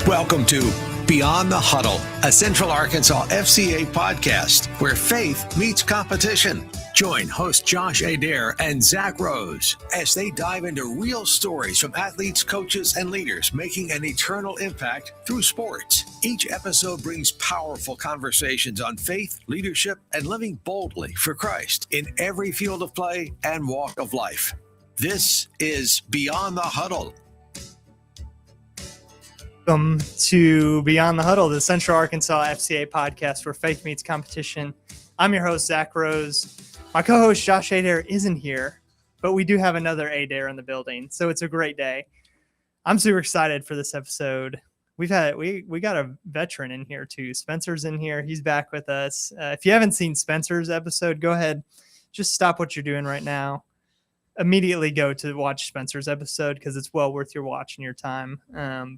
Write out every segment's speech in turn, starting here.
Welcome to Beyond the Huddle, a Central Arkansas FCA podcast where faith meets competition. Join host Josh Adair and Zach Rose as they dive into real stories from athletes, coaches, and leaders making an eternal impact through sports. Each episode brings powerful conversations on faith, leadership, and living boldly for Christ in every field of play and walk of life. This is Beyond the Huddle. Welcome to Beyond the Huddle, the Central Arkansas FCA podcast where faith meets competition. I'm your host, Zach Rose. My co-host, Josh Adair, isn't here, but we do have another Adair in the building, so it's a great day. I'm super excited for this episode. We got a veteran in here too. Spencer's in here. He's back with us. If you haven't seen Spencer's episode, go ahead. Just stop what you're doing right now. Immediately go to watch Spencer's episode because it's well worth your watch and your time.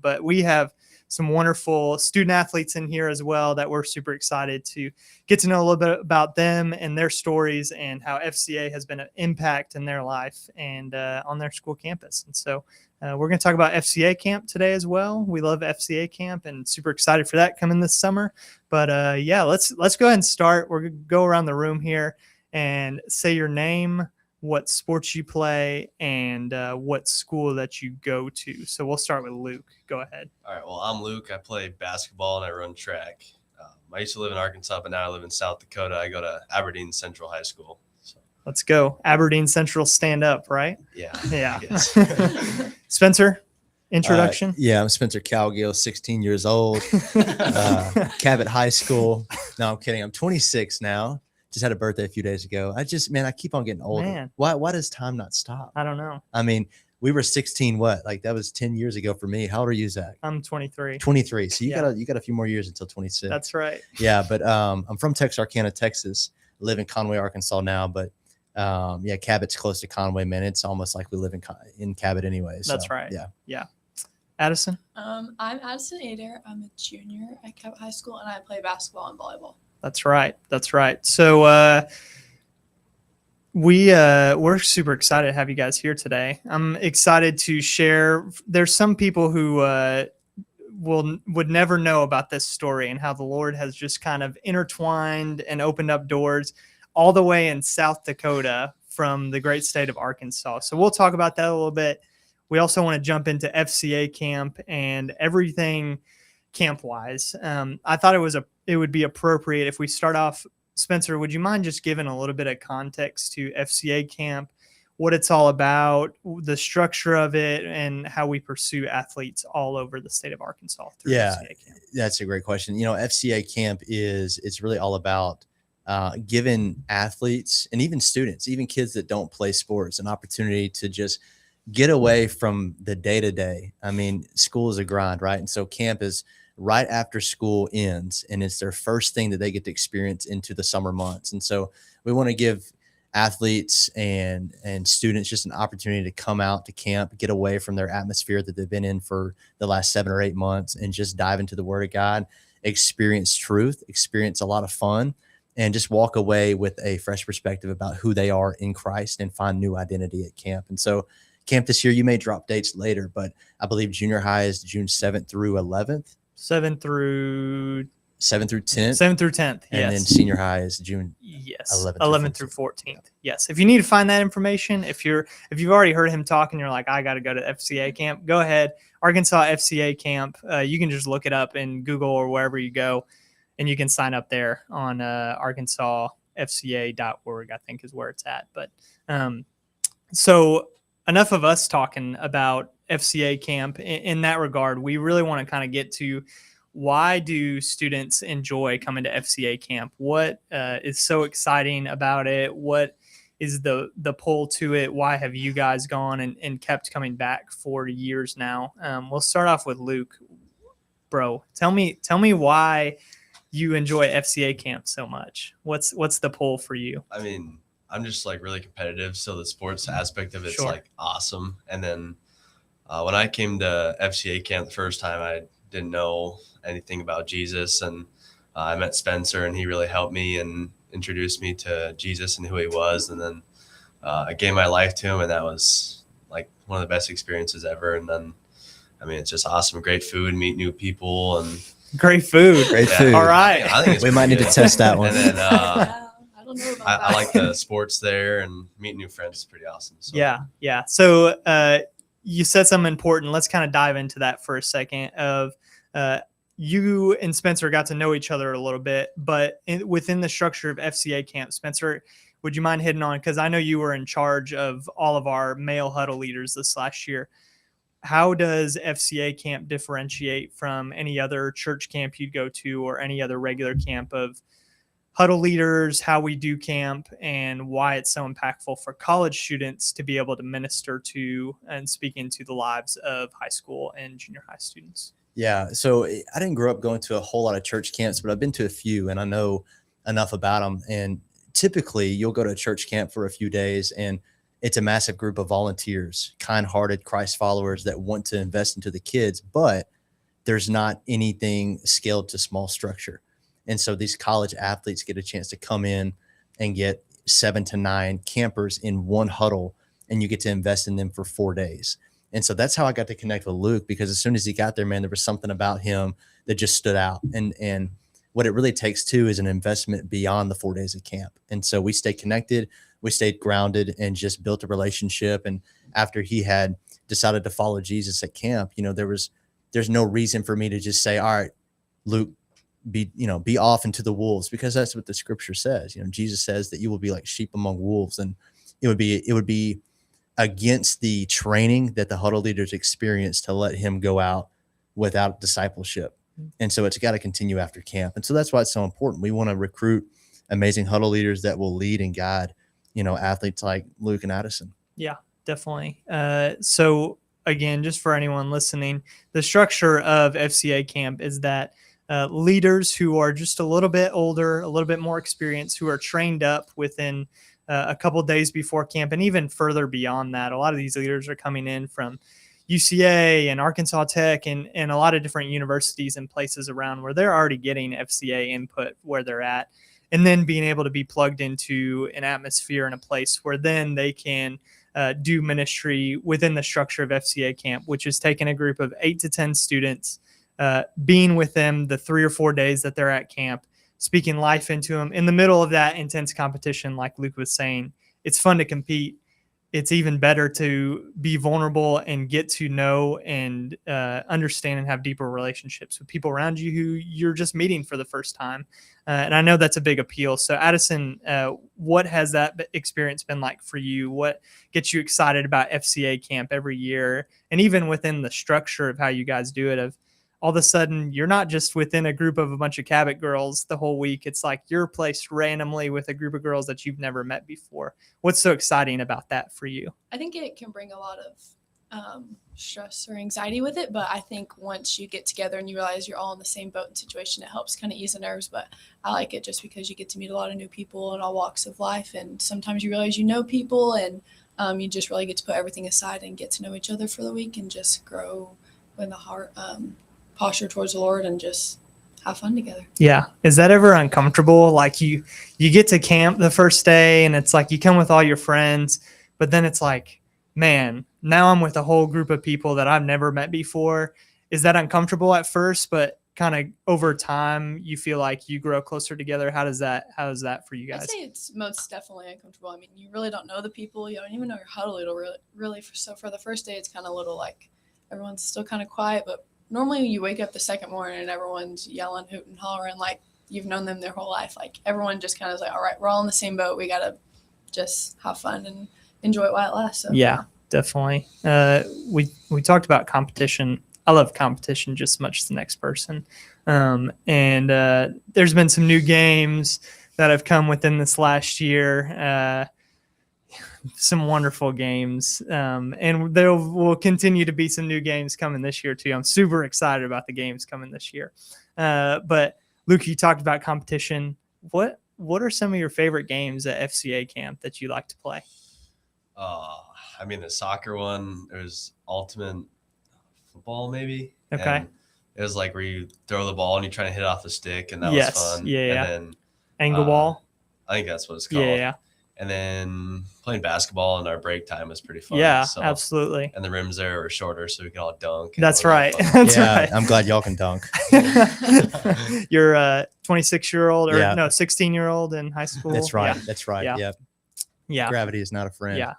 But we have some wonderful student athletes in here as well that we're super excited to get to know a little bit about them and their stories and how FCA has been an impact in their life and on their school campus. And so we're going to talk about FCA camp today as well. We love FCA camp and super excited for that coming this summer. But let's go ahead and start. We're going to go around the room here and say your name, what sports you play, and what school that you go to. So we'll start with Luke. Go ahead. All right. Well, I'm Luke. I play basketball and I run track. I used to live in Arkansas, but now I live in South Dakota. I go to Aberdeen Central High School. So. Let's go. Aberdeen Central, stand up, right? Yeah. Yeah. Spencer, introduction? I'm Spencer Calgill, 16 years old, Cabot High School. No, I'm kidding. I'm 26 now. Just had a birthday a few days ago. I keep on getting older. Man. Why does time not stop? I don't know. I mean, we were 16, that was 10 years ago for me. How old are you, Zach? I'm 23. 23. So you got a few more years until 26. That's right. Yeah, but I'm from Texarkana, Texas. I live in Conway, Arkansas now, but Cabot's close to Conway, man. It's almost like we live in Cabot anyway. So, that's right. Yeah. Addison? I'm Addison Adair. I'm a junior at Cabot High School, and I play basketball and volleyball. That's right. So we're super excited to have you guys here today. I'm excited to share. There's some people who would never know about this story and how the Lord has just kind of intertwined and opened up doors all the way in South Dakota from the great state of Arkansas. So we'll talk about that a little bit. We also want to jump into FCA camp and everything camp-wise. I thought it would be appropriate if we start off. Spencer, would you mind just giving a little bit of context to FCA camp, what it's all about, the structure of it, and how we pursue athletes all over the state of Arkansas through FCA camp? That's a great question. FCA camp it's really all about giving athletes and even students, even kids that don't play sports, an opportunity to just get away from the day-to-day. I mean, school is a grind, right? And so camp is right after school ends, and it's their first thing that they get to experience into the summer months. And so we want to give athletes and students just an opportunity to come out to camp, get away from their atmosphere that they've been in for the last 7 or 8 months, and just dive into the Word of God, experience truth, experience a lot of fun, and just walk away with a fresh perspective about who they are in Christ and find new identity at camp. And so camp this year, you may drop dates later, but I believe junior high is June 7th through 11th. 7th through 10th. 7th through 10th. Yes. And then senior high is June 11th through 14th. Yes. If you need to find that information, if you've already heard him talk and you're like, I got to go to FCA camp, go ahead. Arkansas FCA camp. You can just look it up in Google or wherever you go, and you can sign up there on arkansasfca.org, I think is where it's at. But so enough of us talking about FCA camp in that regard. We really want to kind of get to why do students enjoy coming to FCA camp? What is so exciting about it? What is the pull to it? Why have you guys gone and kept coming back for years now? We'll start off with Luke. Bro, tell me why you enjoy FCA camp so much. What's the pull for you? I mean, I'm just really competitive, so the sports aspect of it's Sure. Awesome. And then when I came to FCA camp the first time, I didn't know anything about Jesus, and I met Spencer, and he really helped me and introduced me to Jesus and who he was. And then I gave my life to him, and that was one of the best experiences ever. And then I mean, it's just awesome. Great food, meet new people, and Great food. Great Yeah. food. All right. I think it's We might pretty need to good. test that one. And then Yeah, I don't know about I that. like the sports there, and meeting new friends is pretty awesome. So. Yeah. So you said something important. Let's kind of dive into that for a second. Of you and Spencer got to know each other a little bit, but within the structure of FCA camp, Spencer, would you mind hitting on? Because I know you were in charge of all of our male huddle leaders this last year. How does FCA camp differentiate from any other church camp you'd go to or any other regular camp of huddle leaders, how we do camp, and why it's so impactful for college students to be able to minister to and speak into the lives of high school and junior high students? Yeah. So I didn't grow up going to a whole lot of church camps, but I've been to a few and I know enough about them. And typically you'll go to a church camp for a few days and it's a massive group of volunteers, kind-hearted Christ followers that want to invest into the kids, but there's not anything scaled to small structure. And so these college athletes get a chance to come in and get 7 to 9 campers in one huddle, and you get to invest in them for 4 days. And so that's how I got to connect with Luke, because as soon as he got there, man, there was something about him that just stood out. And what it really takes too is an investment beyond the 4 days of camp. And so we stayed connected, we stayed grounded, and just built a relationship. And after he had decided to follow Jesus at camp, there's no reason for me to just say, all right, Luke, be off into the wolves, because that's what the scripture says. Jesus says that you will be like sheep among wolves. And it would be against the training that the huddle leaders experience to let him go out without discipleship. And so it's got to continue after camp. And so that's why it's so important. We want to recruit amazing huddle leaders that will lead and guide, athletes like Luke and Addison. Yeah, definitely. So again, just for anyone listening, the structure of FCA camp is that leaders who are just a little bit older, a little bit more experienced, who are trained up within a couple of days before camp, and even further beyond that. A lot of these leaders are coming in from UCA and Arkansas Tech and a lot of different universities and places around where they're already getting FCA input where they're at, and then being able to be plugged into an atmosphere and a place where then they can do ministry within the structure of FCA camp, which is taking a group of 8 to 10 students, being with them the 3 or 4 days that they're at camp, speaking life into them in the middle of that intense competition. Like Luke was saying, it's fun to compete. It's even better to be vulnerable and get to know and understand and have deeper relationships with people around you who you're just meeting for the first time. And I know that's a big appeal. So Addison, what has that experience been like for you? What gets you excited about FCA camp every year? And even within the structure of how you guys do it, of all of a sudden, you're not just within a group of a bunch of Cabot girls the whole week. It's like you're placed randomly with a group of girls that you've never met before. What's so exciting about that for you? I think it can bring a lot of stress or anxiety with it, but I think once you get together and you realize you're all in the same boat and situation, it helps kind of ease the nerves. But I like it just because you get to meet a lot of new people in all walks of life, and sometimes you realize people, and you just really get to put everything aside and get to know each other for the week and just grow with a heart posture towards the Lord and just have fun together. Yeah. Is that ever uncomfortable? Like you get to camp the first day and it's like you come with all your friends, but then it's like, man, now I'm with a whole group of people that I've never met before. Is that uncomfortable at first, but kind of over time you feel like you grow closer together? How is that for you guys? I'd say it's most definitely uncomfortable. I mean, you really don't know the people. You don't even know your huddle. It'll really so for the first day, it's kind of a little like everyone's still kind of quiet, but normally you wake up the second morning and everyone's yelling, hooting, hollering like you've known them their whole life. Like everyone just kind of is like, all right, we're all in the same boat. We got to just have fun and enjoy it while it lasts. So. Yeah, definitely. We talked about competition. I love competition just as much as the next person. And there's been some new games that have come within this last year. Some wonderful games, and there will continue to be some new games coming this year too. I'm super excited about the games coming this year. But Luke, you talked about competition. What are some of your favorite games at FCA camp that you like to play? I mean, the soccer one, there's ultimate football maybe. Okay. And it was like where you throw the ball and you try to hit it off the stick, and that was fun. Yeah. And then Angle ball. I think that's what it's called. Yeah. And then playing basketball in our break time was pretty fun. Yeah, So, absolutely. and the rims there were shorter, so we could all dunk. And That's it was all right. fun. That's yeah, right. I'm glad y'all can dunk. You're a 26-year-old or Yeah. no, 16-year-old in high school. That's right. Yeah. That's right. Yeah. Yep. Yeah. Gravity is not a friend. Yeah.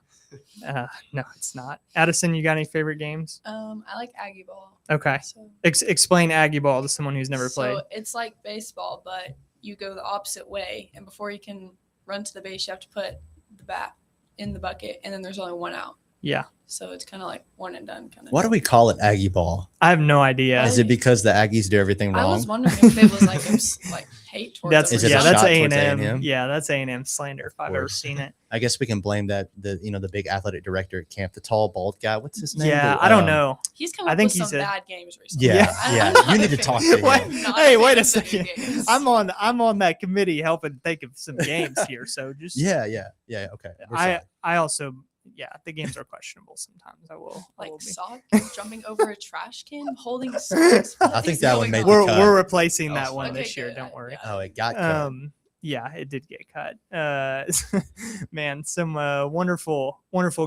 No, it's not. Addison, you got any favorite games? I like Aggie ball. Okay. So, Explain Aggie ball to someone who's never played. So it's like baseball, but you go the opposite way, and before you can run to the base, you have to put the bat in the bucket, and then there's only one out. Yeah. So it's kind of like one and done kind of. Why do we call it Aggie ball? I have no idea. Is it because the Aggies do everything I wrong? was wondering if it was like hate towards That's them. Is it or a that's shot A&M. towards A&M? Yeah, that's A&M slander if I've ever course. seen it. I guess we can blame the big athletic director at camp, the tall bald guy. What's his name? Yeah, The, I don't know. He's come I up think with he's some a- bad games recently. Yeah, I'm yeah. not You a need to fan. talk to Wait, him. I'm not hey, fan wait a of video second. games. I'm on that committee helping think of some games here. So just Yeah. Okay. We're sorry. I also the games are questionable sometimes. I will like be. sock jumping over a trash can, holding socks. I think that one made the We're cut. we're replacing That that was one fun. this Okay, year. good. Don't worry. Yeah. Oh, it got cut. Yeah, it did get cut. Man, some wonderful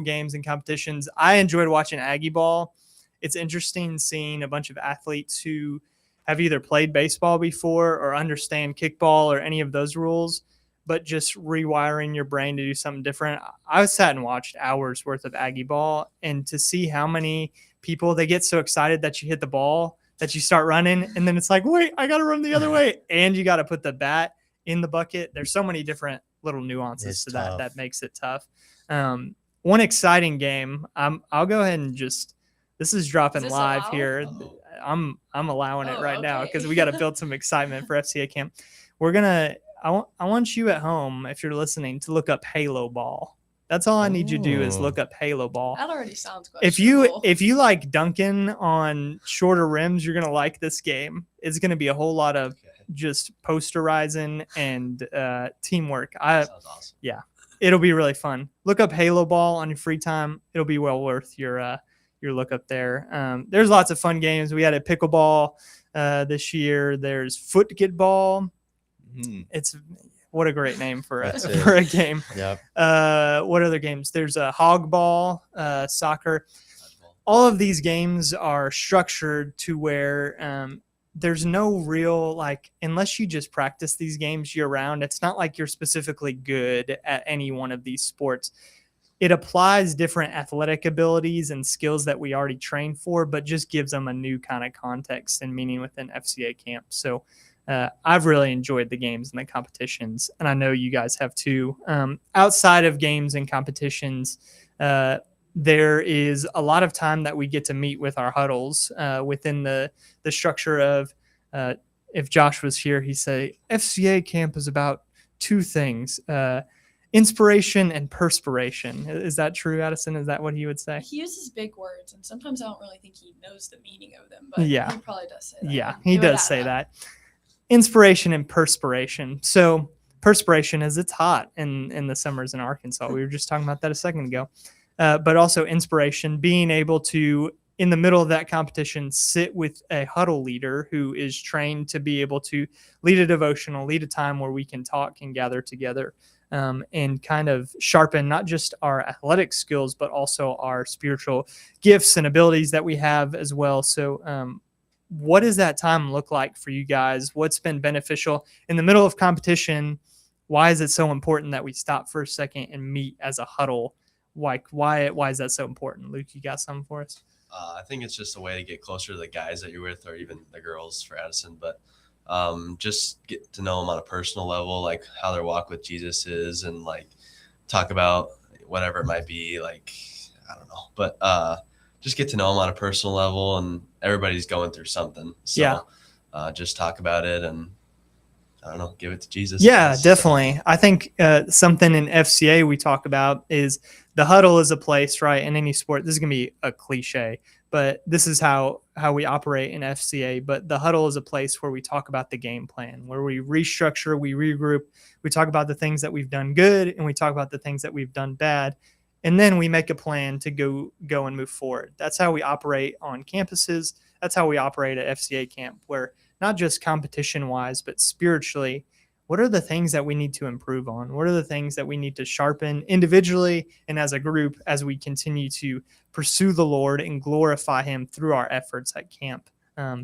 games and competitions. I enjoyed watching Aggie ball. It's interesting seeing a bunch of athletes who have either played baseball before or understand kickball or any of those rules, but just rewiring your brain to do something different. I sat and watched hours worth of Aggie ball, and to see how many people, they get so excited that you hit the ball that you start running, and then it's like, wait, I got to run the other way, and you got to put the bat in the bucket. There's so many different little nuances It's to tough. that makes it tough. One exciting game. I'll go ahead and just, this is dropping Is this live allowed? here. Oh. I'm allowing it Oh, right now okay. because we got to build some excitement for FCA camp. I want you at home, if you're listening, to look up Halo Ball. That's all I need you to do is Oh. look up Halo Ball. That already sounds If you questionable. like dunking on shorter rims, you're gonna like this game. It's gonna be a whole lot of Okay. just posterizing and teamwork. Sounds awesome. It'll be really fun. Look up Halo Ball on your free time. It'll be well worth your look up there. There's lots of fun games. We had a pickleball this year. There's football. Mhm. It's what a great name for That's it. for a game. Yep. What other games? There's a hog ball, soccer. Dodgeball. All of these games are structured to where there's no real, like, unless you just practice these games year round, it's not like you're specifically good at any one of these sports. It applies different athletic abilities and skills that we already train for, but just gives them a new kind of context and meaning within FCA camp. So I've really enjoyed the games and the competitions, and I know you guys have too. Outside of games and competitions, there is a lot of time that we get to meet with our huddles within the structure of, if Josh was here, he'd say FCA camp is about two things, inspiration and perspiration. Is that true, Addison? Is that what he would say? He uses big words, and sometimes I don't really think he knows the meaning of them. But Yeah. he probably does say that. Yeah, Give he it does that say up. that. Inspiration and perspiration. So perspiration is it's hot in the summers in Arkansas. We were just talking about that a second ago. But also inspiration, being able to, in the middle of that competition, sit with a huddle leader who is trained to be able to lead a devotional, lead a time where we can talk and gather together, and kind of sharpen not just our athletic skills, but also our spiritual gifts and abilities that we have as well. So what does that time look like for you guys? What's been beneficial in the middle of competition? Why is it so important that we stop for a second and meet as a huddle? Like, why is that so important? Luke, you got something for us? I think it's just a way to get closer to the guys that you're with, or even the girls for Addison. But just get to know them on a personal level, like how their walk with Jesus is, and like talk about whatever it might be. Like, I don't know, but just get to know them on a personal level, and everybody's going through something. So Yeah. just talk about it, and I don't know, give it to Jesus. Yeah, Yes. definitely. I think something in FCA we talk about is the huddle is a place, right? In any sport, this is going to be a cliche, but this is how we operate in FCA. But the huddle is a place where we talk about the game plan, where we restructure, we regroup, we talk about the things that we've done good, and we talk about the things that we've done bad. And then we make a plan to go and move forward. That's how we operate on campuses. That's how we operate at FCA camp, where not just competition wise, but spiritually, what are the things that we need to improve on? What are the things that we need to sharpen individually and as a group as we continue to pursue the Lord and glorify him through our efforts at camp?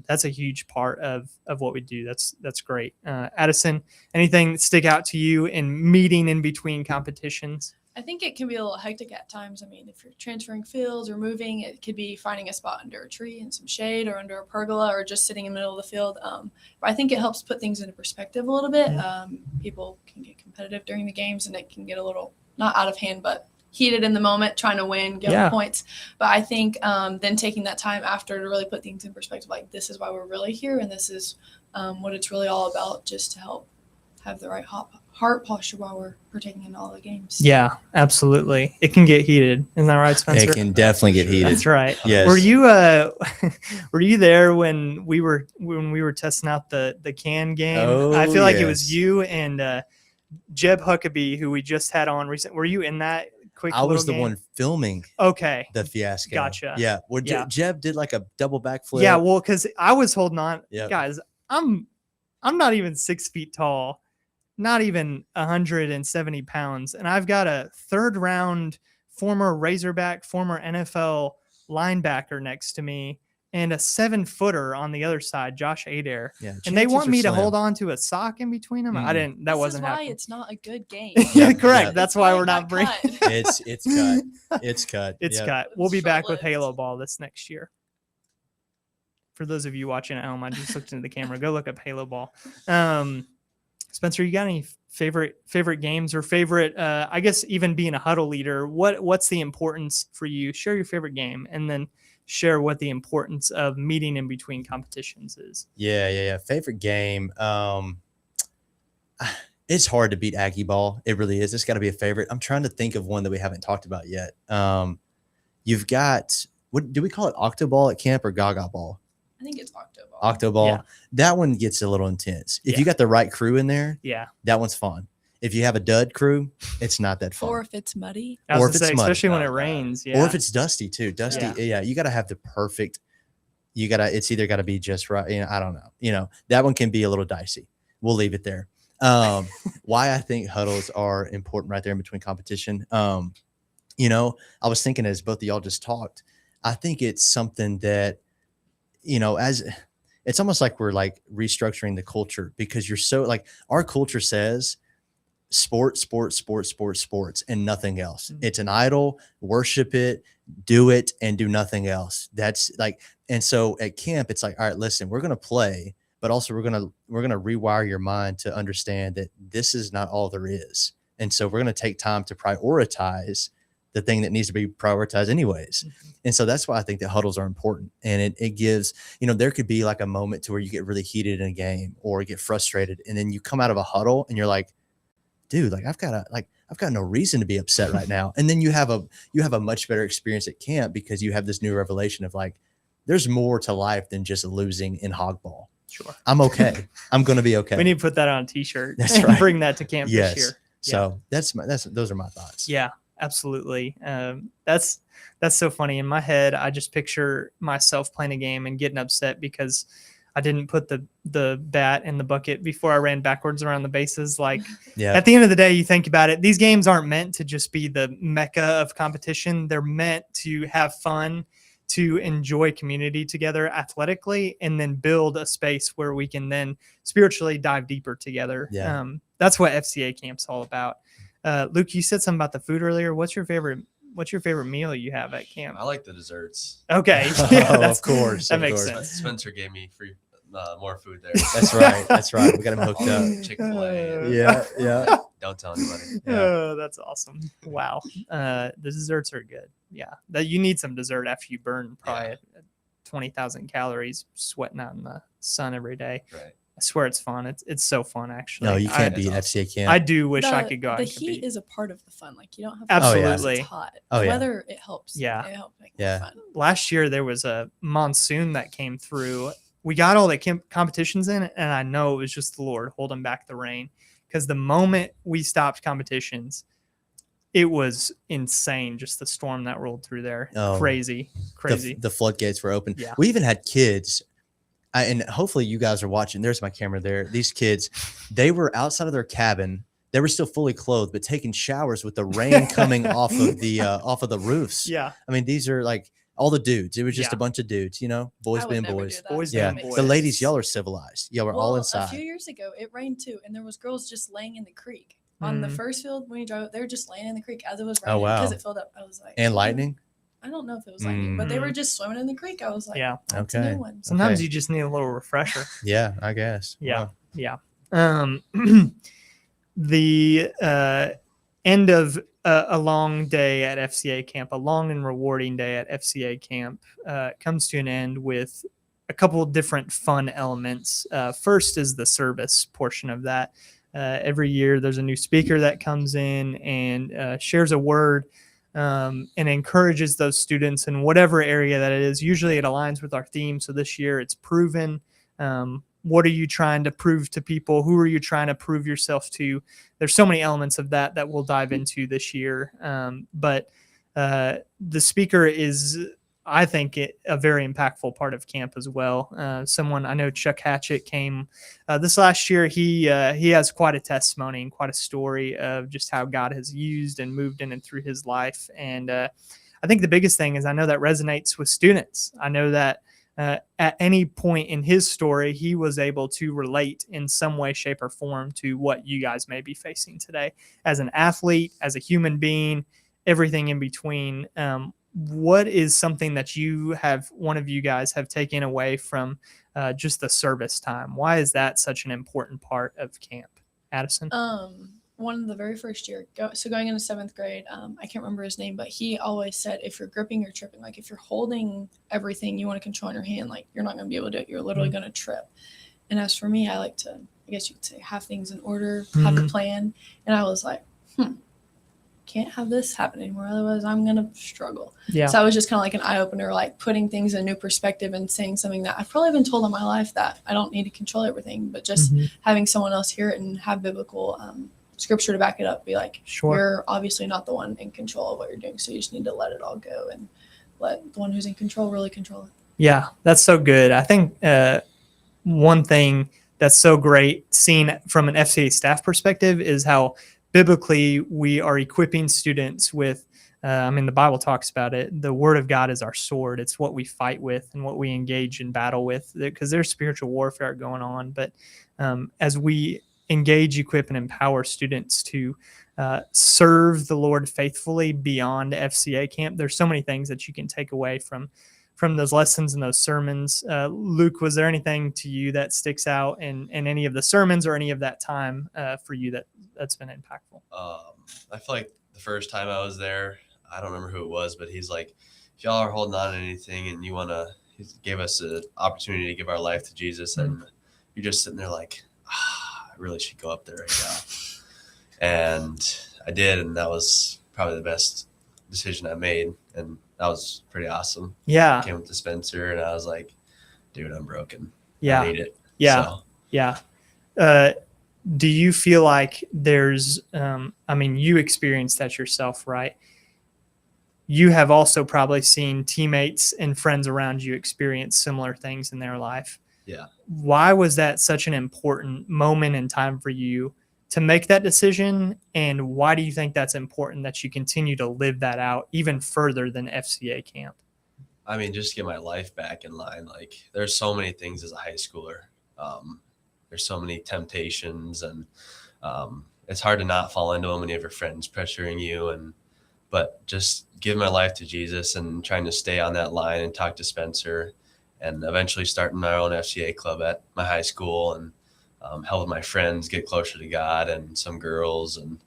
That's a huge part of what we do. That's great. Addison, anything stick out to you in meeting in between competitions? I think it can be a little hectic at times. I mean, if you're transferring fields or moving, it could be finding a spot under a tree in some shade or under a pergola or just sitting in the middle of the field. But I think it helps put things into perspective a little bit. People can get competitive during the games and it can get a little, not out of hand, but heated in the moment, trying to win, get points. But I think then taking that time after to really put things in perspective, like this is why we're really here and this is what it's really all about, just to help have the right heart posture while we're partaking in all the games. Yeah, absolutely. It can get heated. Isn't that right, Spencer? It can definitely get heated. That's right. Yes. Were you there when we were testing out the can game? Oh, I feel like it was you and Jeb Huckabee, who we just had on recent. Were you in that quick? I was the game? one filming Okay. the fiasco. Gotcha. Yeah. Where Jeb did like a double backflip. Yeah, well, because I was holding on. Yep. Guys, I'm not even 6 feet tall. Not even 170 pounds. And I've got a third round former Razorback, former NFL linebacker next to me and a 7-footer on the other side, Josh Adair. Yeah, and they want me to slim. hold on to a sock in between them. I didn't, that This wasn't is why happening. it's not a good game. Yeah, correct. Yeah. That's why we're not bringing It's cut. It's cut. It's Yep. cut. We'll be back with Short-lived. Halo Ball this next year. For those of you watching at home, I just looked into the camera. Go look up Halo Ball. Spencer, you got any favorite games or favorite? I guess even being a huddle leader, what's the importance for you? Share your favorite game, and then share what the importance of meeting in between competitions is. Yeah. Favorite game. It's hard to beat Aggie Ball. It really is. It's got to be a favorite. I'm trying to think of one that we haven't talked about yet. You've got, what do we call it? Octoball at camp or Gaga Ball? I think it's Octoball. Octoball. Yeah. That one gets a little intense. If Yeah. you got the right crew in there, Yeah. that one's fun. If you have a dud crew, it's not that fun. Or if it's muddy. I was Or gonna if it's say, muddy. especially when it rains. Yeah. Or if it's dusty too. Dusty. Yeah. You got to have the perfect, it's either got to be just right. I don't know. That one can be a little dicey. We'll leave it there. Why I think huddles are important right there in between competition. I was thinking as both of y'all just talked, I think it's something that, it's almost like we're like restructuring the culture, because you're so like, our culture says sports, and nothing else. Mm-hmm. It's an idol, worship it, do it, and do nothing else. That's like, and so at camp, it's like, all right, listen, we're going to play, but also we're going to rewire your mind to understand that this is not all there is. And so we're going to take time to prioritize the thing that needs to be prioritized anyways. Mm-hmm. And so that's why I think that huddles are important. And it gives, there could be like a moment to where you get really heated in a game or get frustrated. And then you come out of a huddle and you're like, dude, like I've got no reason to be upset right now. And then you have a much better experience at camp because you have this new revelation of like, there's more to life than just losing in hogball. Sure. I'm okay. I'm going to be okay. We need to put that on a t-shirt. That's and right. Bring that to camp this year. So those are my thoughts. Yeah, absolutely. That's so funny. In my head, I just picture myself playing a game and getting upset because I didn't put the bat in the bucket before I ran backwards around the bases. Like at the end of the day, you think about it, these games aren't meant to just be the mecca of competition. They're meant to have fun, to enjoy community together athletically, and then build a space where we can then spiritually dive deeper together. Yeah. That's what FCA camp's all about. Luke, you said something about the food earlier. What's your favorite meal you have at camp? I like the desserts. Okay. Of course. That of makes course. sense. Spencer gave me free more food there. That's right. We got him hooked up. Chick-fil-A. Yeah. Don't tell anybody. Yeah. Oh, that's awesome. Wow. The desserts are good. Yeah. That you need some dessert after you burn probably 20,000 calories sweating out in the sun every day. Right. I swear it's fun. It's so fun, actually. No, you can't beat That's FCA camp. I do wish I could go out The and heat compete. is a part of the fun. Like you don't have Absolutely. It's hot. Oh, yeah. Weather, it helps. Yeah. It helps make Yeah. it fun. Last year there was a monsoon that came through. We got all the competitions in, and I know it was just the Lord holding back the rain, because the moment we stopped competitions, it was insane. Just the storm that rolled through there. Oh. Crazy. The floodgates were open. Yeah. We even had kids. and hopefully you guys are watching. There's my camera there. These kids, they were outside of their cabin. They were still fully clothed, but taking showers with the rain coming off of the roofs. Yeah. I mean, these are like all the dudes. It was just Yeah. a bunch of dudes, boys I would being never boys. do that. Boys Yeah. being The boys. ladies, y'all are civilized. Y'all were all A inside. few years ago, it rained too, and there was girls just laying in the creek on the first field when you drove. They were just laying in the creek as it was raining wow. because it filled up. I was like, And lightning? I don't know if it was lightning, but they were Mm. just swimming in the creek. I was like, Yeah. that's Okay. a new one. Sometimes Okay. you just need a little refresher. Yeah, I guess. Yeah. Wow. Yeah. The end of a long day at FCA camp, a long and rewarding day at FCA camp, comes to an end with a couple of different fun elements. First is the service portion of that. Every year there's a new speaker that comes in and shares a word and encourages those students in whatever area that it is. Usually it aligns with our theme. So this year it's proven. What are you trying to prove to people? Who are you trying to prove yourself to? There's so many elements of that we'll dive into this year. But the speaker is, I think, a very impactful part of camp as well. Someone I know, Chuck Hatchett, came this last year. He has quite a testimony and quite a story of just how God has used and moved in and through his life. And I think the biggest thing is I know that resonates with students. I know that at any point in his story, he was able to relate in some way, shape, or form to what you guys may be facing today as an athlete, as a human being, everything in between. What is something that one of you guys have taken away from just the service time? Why is that such an important part of camp? Addison? One of the very first year, going into 7th grade, I can't remember his name, but he always said, if you're gripping or tripping, like if you're holding everything you want to control in your hand, like you're not going to be able to do it. You're literally going to trip. And as for me, I like to, I guess you could say, have things in order, have a plan. And I was like, can't have this happen anymore. Otherwise I'm going to struggle. Yeah. So I was just kind of like an eye opener, like putting things in a new perspective and saying something that I've probably been told in my life, that I don't need to control everything, but just having someone else hear it and have biblical scripture to back it up. Be like, Sure. You're obviously not the one in control of what you're doing. So you just need to let it all go and let the one who's in control really control it. Yeah, that's so good. I think one thing that's so great seen from an FCA staff perspective is how biblically we are equipping students with, the Bible talks about it. The word of God is our sword. It's what we fight with and what we engage in battle with, because there's spiritual warfare going on. But as we engage, equip, and empower students to serve the Lord faithfully beyond FCA camp, there's so many things that you can take away from those lessons and those sermons. Luke, was there anything to you that sticks out in any of the sermons or any of that time for you that's been impactful? I feel like the first time I was there, I don't remember who it was, but he's like, if y'all are holding on to anything and he gave us an opportunity to give our life to Jesus, and you're just sitting there like, I really should go up there right now. And I did, and that was probably the best decision I made, and that was pretty awesome. Yeah. I came up to Spencer, and I was like, dude, I'm broken. Yeah. I need it. Yeah. So, Yeah. Do you feel like there's, you experienced that yourself, right? You have also probably seen teammates and friends around you experience similar things in their life. Yeah. Why was that such an important moment in time for you to make that decision? And why do you think that's important that you continue to live that out even further than FCA camp? just to get my life back in line. Like, there's so many things as a high schooler. There's so many temptations, and it's hard to not fall into them when you have your friends pressuring you. But just give my life to Jesus and trying to stay on that line and talk to Spencer, and eventually starting my own FCA club at my high school, and helping my friends get closer to God, and some girls, and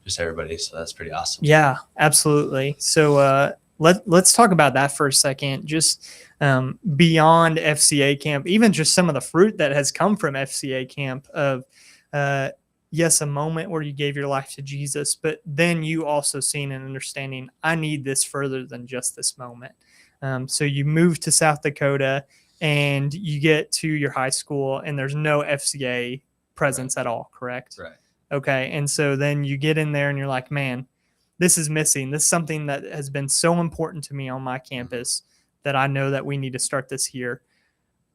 just everybody. So that's pretty awesome. Yeah, absolutely. So let's talk about that for a second. Just beyond FCA camp, even just some of the fruit that has come from FCA camp of, yes, a moment where you gave your life to Jesus, but then you also seen and understanding, I need this further than just this moment. So you move to South Dakota and you get to your high school and there's no FCA presence at all, correct? Right. Okay. And so then you get in there and you're like, man, this is missing. This is something that has been so important to me on my campus that I know that we need to start this here.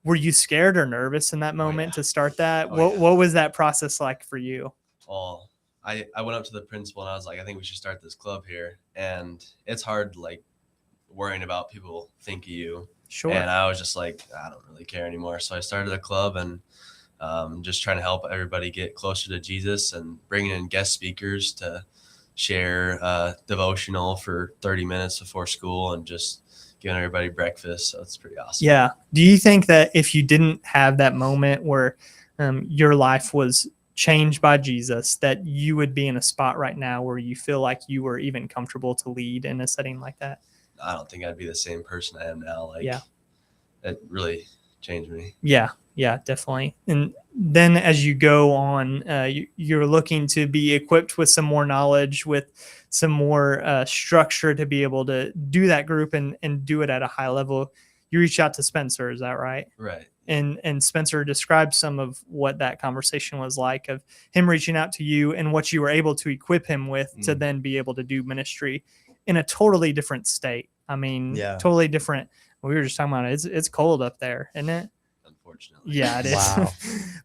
Were you scared or nervous in that moment to start that? Oh, yeah. What was that process like for you? Well, I went up to the principal and I was like, I think we should start this club here. And it's hard, like, worrying about people think of you. Sure. And I was just like, I don't really care anymore. So I started a club and just trying to help everybody get closer to Jesus and bringing in guest speakers to share devotional for 30 minutes before school and just giving everybody breakfast. So it's pretty awesome. Yeah. Do you think that if you didn't have that moment where your life was changed by Jesus, that you would be in a spot right now where you feel like you were even comfortable to lead in a setting like that? I don't think I'd be the same person I am now. Like, Yeah. It really changed me. Yeah, definitely. And then as you go on, you're looking to be equipped with some more knowledge, with some more structure to be able to do that group and do it at a high level. You reach out to Spencer, is that right? Right. And Spencer described some of what that conversation was like, of him reaching out to you and what you were able to equip him with to then be able to do ministry in a totally different state. I mean, totally different. We were just talking about it. It's cold up there, isn't it? Unfortunately. Yeah, it is. Wow.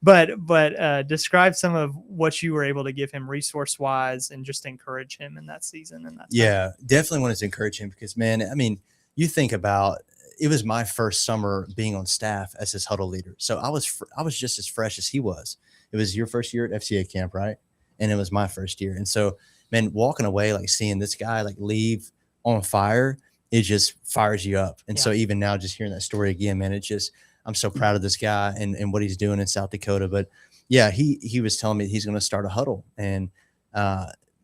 but describe some of what you were able to give him resource wise and just encourage him in that season. And that definitely wanted to encourage him because, man, I mean, you think about, it was my first summer being on staff as his huddle leader. So I was just as fresh as he was. It was your first year at FCA camp, right? And it was my first year. And so, man, walking away, like seeing this guy like leave on fire, it just fires you up. And so even now, just hearing that story again, man, it just, I'm so proud of this guy and what he's doing in South Dakota. But yeah, he was telling me he's going to start a huddle, and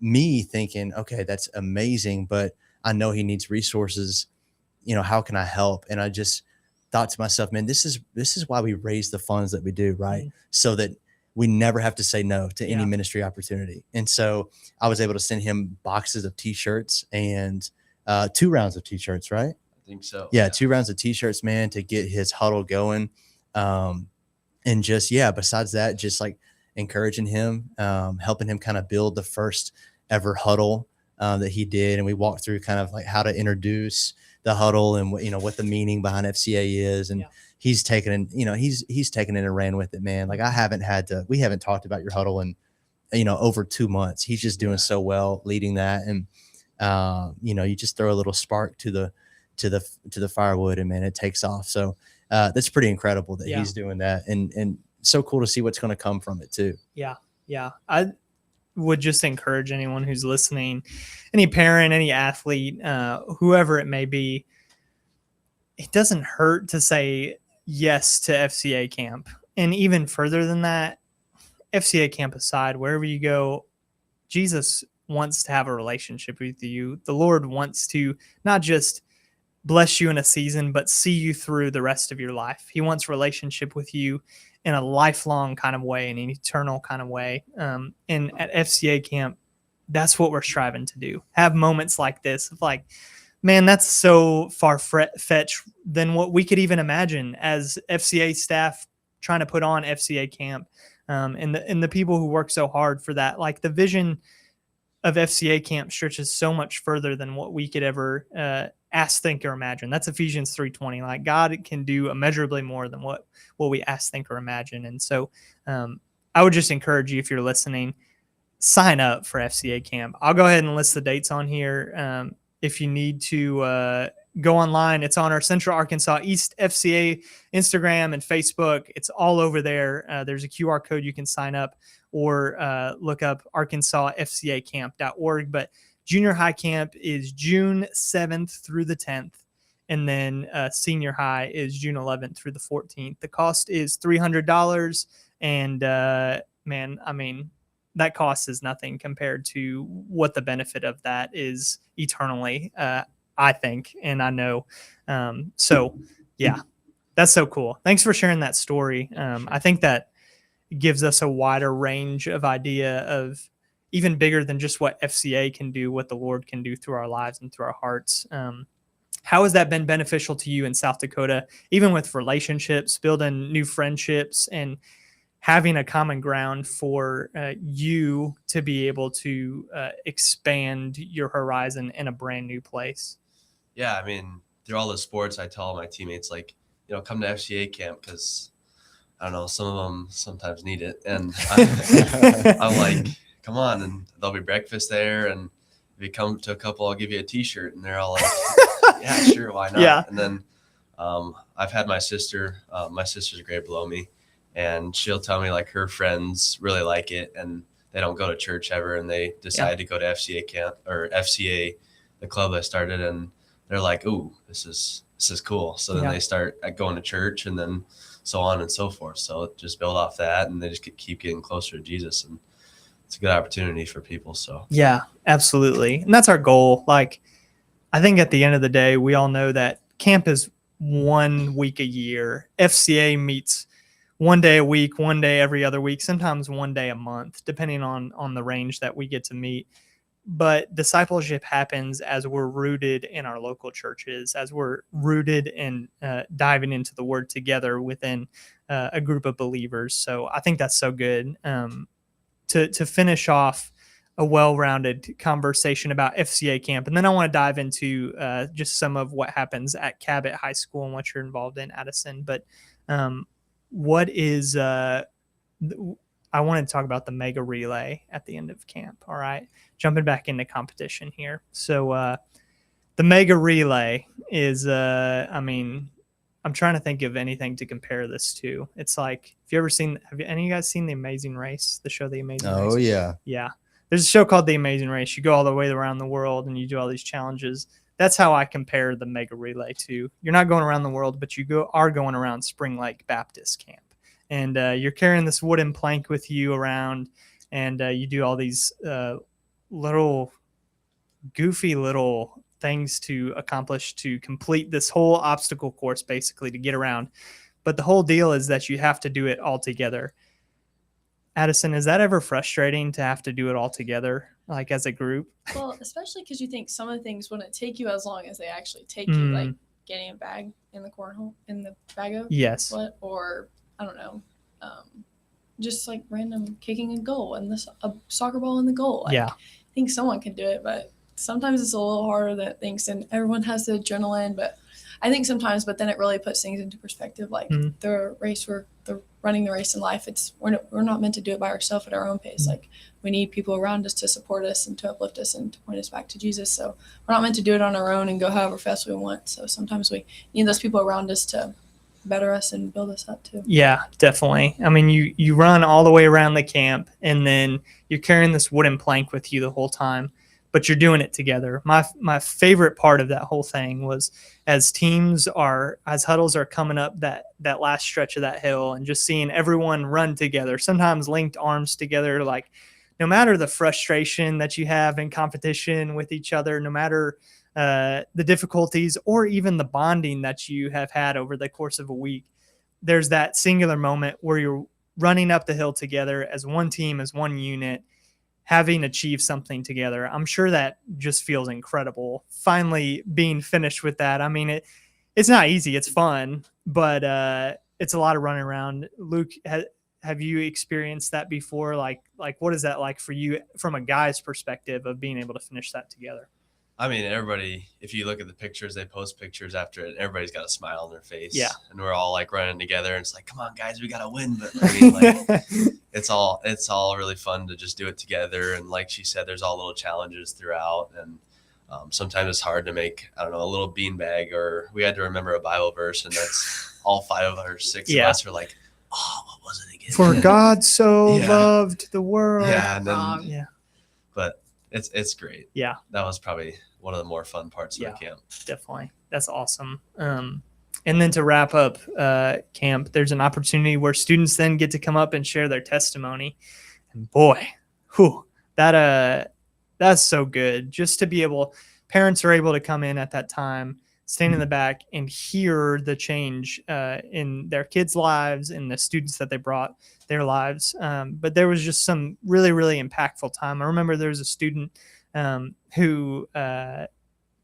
me thinking, okay, that's amazing, but I know he needs resources. You know, how can I help? And I just thought to myself, man, this is why we raise the funds that we do, right? Mm-hmm. So that we never have to say no to any ministry opportunity. And so I was able to send him boxes of t-shirts and 2 rounds of t-shirts, right? I think so. Yeah, 2 rounds of t-shirts, man, to get his huddle going. And just, besides that, just like encouraging him, helping him kind of build the first ever huddle that he did. And we walked through kind of like how to introduce the huddle and what the meaning behind FCA is. And he's taken it, he's taken it and ran with it, man. Like we haven't talked about your huddle in, over 2 months. He's just doing so well leading that. And, you just throw a little spark to the firewood and, man, it takes off. So that's pretty incredible that he's doing that. And so cool to see what's going to come from it too. Yeah. I would just encourage anyone who's listening, any parent, any athlete, whoever it may be, it doesn't hurt to say yes to FCA camp. And even further than that, FCA camp aside, wherever you go, Jesus wants to have a relationship with you. The Lord wants to not just bless you in a season, but see you through the rest of your life. He wants relationship with you in a lifelong kind of way, in an eternal kind of way. And at FCA camp, that's what we're striving to do. Have moments like this of like, man, that's so far-fetched than what we could even imagine as FCA staff trying to put on FCA camp. And the people who work so hard for that, like the vision of FCA camp stretches so much further than what we could ever ask, think, or imagine. That's Ephesians 3:20. Like God can do immeasurably more than what we ask, think, or imagine. And so I would just encourage you, if you're listening, sign up for FCA camp. I'll go ahead and list the dates on here. If you need to go online, it's on our Central Arkansas East FCA Instagram and Facebook. It's all over there. There's a QR code you can sign up, or look up arkansasfcacamp.org. But junior high camp is June 7th through the 10th. And then senior high is June 11th through the 14th. The cost is $300. And man, I mean, that cost is nothing compared to what the benefit of that is eternally, I think, and I know. So yeah, that's so cool. Thanks for sharing that story. I think that gives us a wider range of idea of even bigger than just what FCA can do, what the Lord can do through our lives and through our hearts. How has that been beneficial to you in South Dakota, even with relationships, building new friendships, and having a common ground for you to be able to expand your horizon in a brand new place? Yeah, I mean, through all the sports, I tell all my teammates, like, come to FCA camp because I don't know, some of them sometimes need it. And I'm like, come on. And there'll be breakfast there. And if you come to a couple, I'll give you a t-shirt. And they're all like, yeah, sure. Why not? Yeah. And then I've had my sister's a grade below me, and she'll tell me like her friends really like it and they don't go to church ever. And they decide to go to FCA camp or FCA, the club I started. And they're like, ooh, this is cool. So then they start going to church and then so on and so forth. So just build off that, and they just keep getting closer to Jesus, and it's a good opportunity for people. So yeah, absolutely. And that's our goal. Like, I think at the end of the day, we all know that camp is 1 week a year. FCA meets 1 day a week, 1 day every other week, sometimes 1 day a month, depending on the range that we get to meet. But discipleship happens as we're rooted in our local churches, as we're rooted in diving into the word together within a group of believers. So I think that's so good. To finish off a well-rounded conversation about FCA camp. And then I want to dive into just some of what happens at Cabot High School and what you're involved in, Addison. But what is I want to talk about the mega relay at the end of camp. All right. Jumping back into competition here. So the mega relay is, I'm trying to think of anything to compare this to. It's like, have any of you guys seen The Amazing Race, the show The Amazing Race? Oh, yeah. Yeah. There's a show called The Amazing Race. You go all the way around the world and you do all these challenges. That's how I compare the mega relay to. You're not going around the world, but you are going around Spring Lake Baptist Camp. And you're carrying this wooden plank with you around, and you do all these little goofy little things to accomplish to complete this whole obstacle course, basically, to get around. But the whole deal is that you have to do it all together. Addison, is that ever frustrating to have to do it all together, like as a group? Well, especially because you think some of the things wouldn't take you as long as they actually take you, like getting a bag in the cornhole, in the bag of yes, what, or I don't know, just like random kicking a goal and a soccer ball in the goal. Like, yeah. I think someone can do it, but sometimes it's a little harder than it thinks, and everyone has the adrenaline. But I think sometimes, but then it really puts things into perspective. Like the race, running the race in life. We're not meant to do it by ourselves at our own pace. Like, we need people around us to support us and to uplift us and to point us back to Jesus. So we're not meant to do it on our own and go however fast we want. So sometimes we need those people around us to better us and build us up too. Yeah, definitely. I mean, you run all the way around the camp, and then you're carrying this wooden plank with you the whole time, but you're doing it together. My favorite part of that whole thing was as huddles are coming up that last stretch of that hill, and just seeing everyone run together, sometimes linked arms together. Like, no matter the frustration that you have in competition with each other, no matter the difficulties or even the bonding that you have had over the course of a week, there's that singular moment where you're running up the hill together as one team, as one unit, having achieved something together. I'm sure that just feels incredible. Finally being finished with that. I mean, it's not easy. It's fun, but it's a lot of running around. Luke, have you experienced that before? Like what is that like for you from a guy's perspective of being able to finish that together? I mean, everybody, if you look at the pictures, they post pictures after it, everybody's got a smile on their face. Yeah. And we're all like running together, and it's like, come on, guys, we got to win. But I mean, like, it's all really fun to just do it together. And like she said, there's all little challenges throughout. And sometimes it's hard to make, I don't know, a little beanbag, or we had to remember a Bible verse, and that's all 5 or 6 of us were like, oh, what was it again? For God so loved the world. Yeah. And then, but it's great. Yeah. That was probably one of the more fun parts of the camp. Definitely. That's awesome. And then to wrap up camp, there's an opportunity where students then get to come up and share their testimony. And boy, that's so good. Just to be parents are able to come in at that time, stand in the back and hear the change in their kids' lives and the students that they brought their lives. But there was just some really, really impactful time. I remember there was a student who I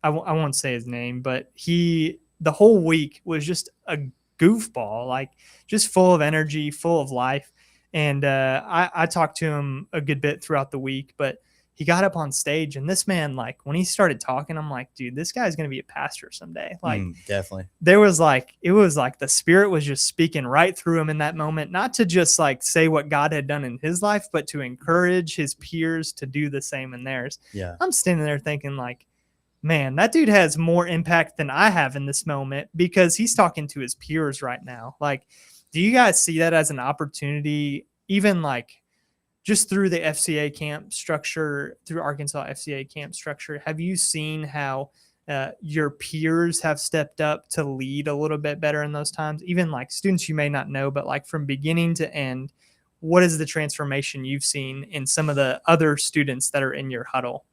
won't say his name, but the whole week was just a goofball, like just full of energy, full of life. And I talked to him a good bit throughout the week, but he got up on stage, and this man, like, when he started talking, I'm like, dude, this guy's going to be a pastor someday. Like, Definitely. it was like the Spirit was just speaking right through him in that moment, not to just like say what God had done in his life, but to encourage his peers to do the same in theirs. Yeah. I'm standing there thinking, like, man, that dude has more impact than I have in this moment, because he's talking to his peers right now. Like, do you guys see that as an opportunity, even like just through the FCA camp structure, through Arkansas FCA camp structure? Have you seen how your peers have stepped up to lead a little bit better in those times? Even like students you may not know, but like from beginning to end, what is the transformation you've seen in some of the other students that are in your huddle?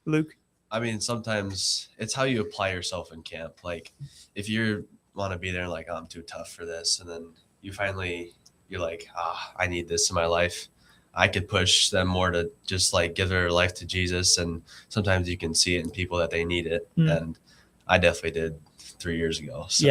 Luke? I mean, sometimes it's how you apply yourself in camp. Like, if you want to be there and like, oh, I'm too tough for this, and then you're like, I need this in my life. I could push them more to just like give their life to Jesus. And sometimes you can see it in people that they need it. And I definitely did 3 years ago. So,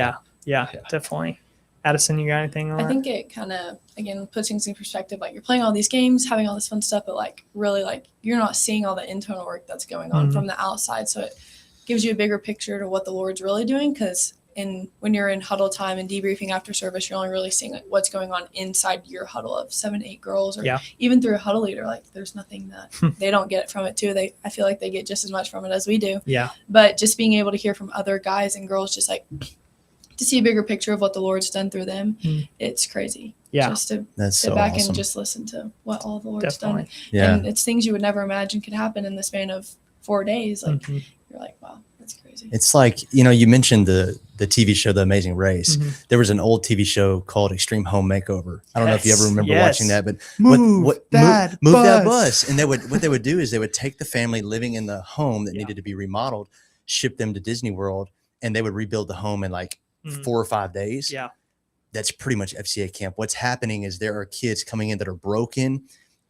yeah, definitely. Addison, you got anything on I that? think it kind of, again, puts things in perspective. Like, you're playing all these games, having all this fun stuff, but like really, like, you're not seeing all the internal work that's going on from the outside. So it gives you a bigger picture to what the Lord's really doing. Because when you're in huddle time and debriefing after service, you're only really seeing like what's going on inside your huddle of 7, 8 girls, or even through a huddle leader. Like, there's nothing that they don't get from it too. I feel like they get just as much from it as we do. Yeah. But just being able to hear from other guys and girls, just like to see a bigger picture of what the Lord's done through them, it's crazy. Yeah. Just to That's sit so back awesome. and just listen to what all the Lord's Definitely. done. Yeah. And it's things you would never imagine could happen in the span of 4 days. Like, you're like, wow, that's crazy. It's like, you mentioned the TV show, The Amazing Race. There was an old TV show called Extreme Home Makeover. I don't know if you ever remember watching that, but move that bus. And what they would do is they would take the family living in the home that needed to be remodeled, ship them to Disney World, and they would rebuild the home in like 4 or 5 days. Yeah. That's pretty much FCA camp. What's happening is there are kids coming in that are broken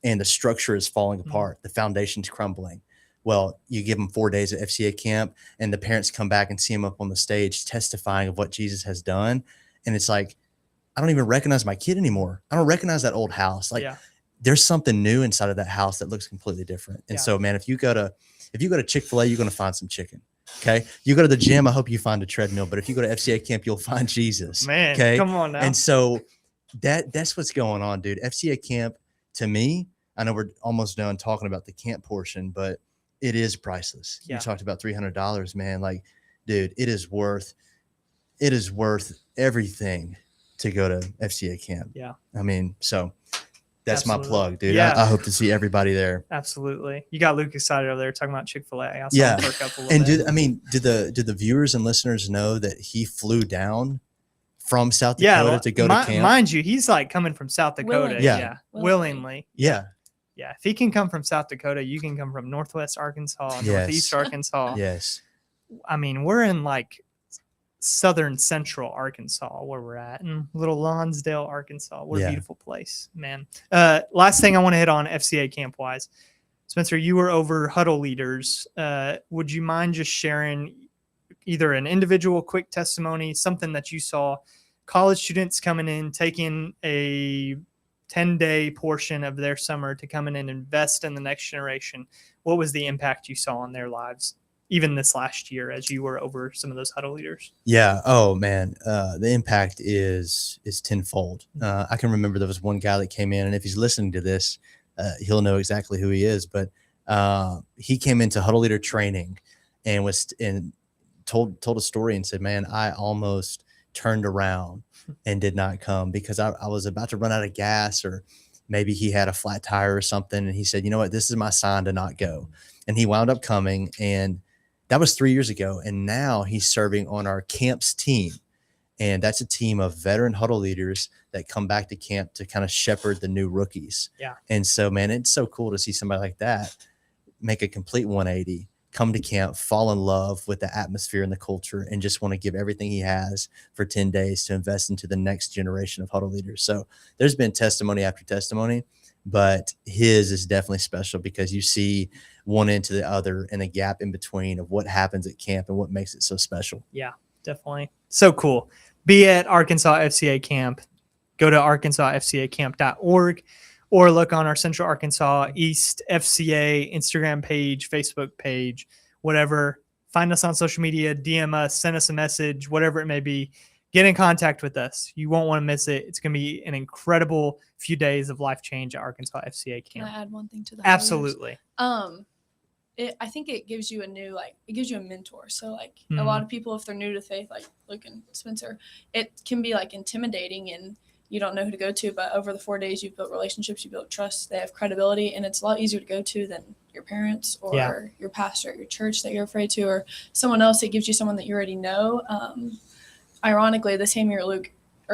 and the structure is falling apart. The foundation's crumbling. Well, you give them 4 days at FCA camp and the parents come back and see them up on the stage testifying of what Jesus has done. And it's like, I don't even recognize my kid anymore. I don't recognize that old house. Like, there's something new inside of that house that looks completely different. And so, man, if you go to Chick-fil-A, you're going to find some chicken. Okay. You go to the gym, I hope you find a treadmill, but if you go to FCA camp, you'll find Jesus. Man, okay. Come on now. And so that's what's going on, dude. FCA camp, to me, I know we're almost done talking about the camp portion, but it is priceless. You talked about $300, man. Like, dude, it is worth everything to go to FCA camp. Yeah. I mean, so that's Absolutely. my plug, dude. Yeah. I hope to see everybody there. Absolutely. You got Luke excited over there talking about Chick-fil-A. I saw Yeah. him perk up a little And bit. do the viewers and listeners know that he flew down from South Dakota to go to camp? Mind you, he's like coming from South Dakota. Willingly. Yeah. Willingly. Willingly. Yeah. Yeah. If he can come from South Dakota, you can come from Northwest Arkansas, Northeast Arkansas. Yes. I mean, we're in like southern central Arkansas where we're at, in little Lonsdale, Arkansas. What a beautiful place, man. Last thing I want to hit on FCA camp wise. Spencer, you were over huddle leaders. Would you mind just sharing either an individual quick testimony, something that you saw, college students coming in, taking a 10-day portion of their summer to come in and invest in the next generation? What was the impact you saw on their lives, even this last year as you were over some of those huddle leaders? Yeah. Oh man. The impact is tenfold. I can remember there was one guy that came in, and if he's listening to this, he'll know exactly who he is, but he came into huddle leader training and told a story and said, man, I almost turned around and did not come because I was about to run out of gas, or maybe he had a flat tire or something. And he said, you know what, this is my sign to not go. And he wound up coming, and that was 3 years ago. And now he's serving on our camps team. And that's a team of veteran huddle leaders that come back to camp to kind of shepherd the new rookies. Yeah. And so, man, it's so cool to see somebody like that make a complete 180, come to camp, fall in love with the atmosphere and the culture, and just want to give everything he has for 10 days to invest into the next generation of huddle leaders. So there's been testimony after testimony, but his is definitely special because you see one into the other and the gap in between of what happens at camp and what makes it so special. Yeah, definitely. So cool. Be at Arkansas FCA camp. Go to arkansasfcacamp.org. or look on our Central Arkansas East FCA Instagram page, Facebook page, whatever. Find us on social media, DM us, send us a message, whatever it may be. Get in contact with us. You won't want to miss it. It's going to be an incredible few days of life change at Arkansas FCA Can camp. I add one thing to that? Absolutely. I think it gives you it gives you a mentor. So a lot of people, if they're new to faith, like Luke and Spencer, it can be intimidating and you don't know who to go to. But over the 4 days, you've built relationships, you built trust, they have credibility, and it's a lot easier to go to than your parents or your pastor at your church that you're afraid to, or someone else. It gives you someone that you already know. Ironically, the same year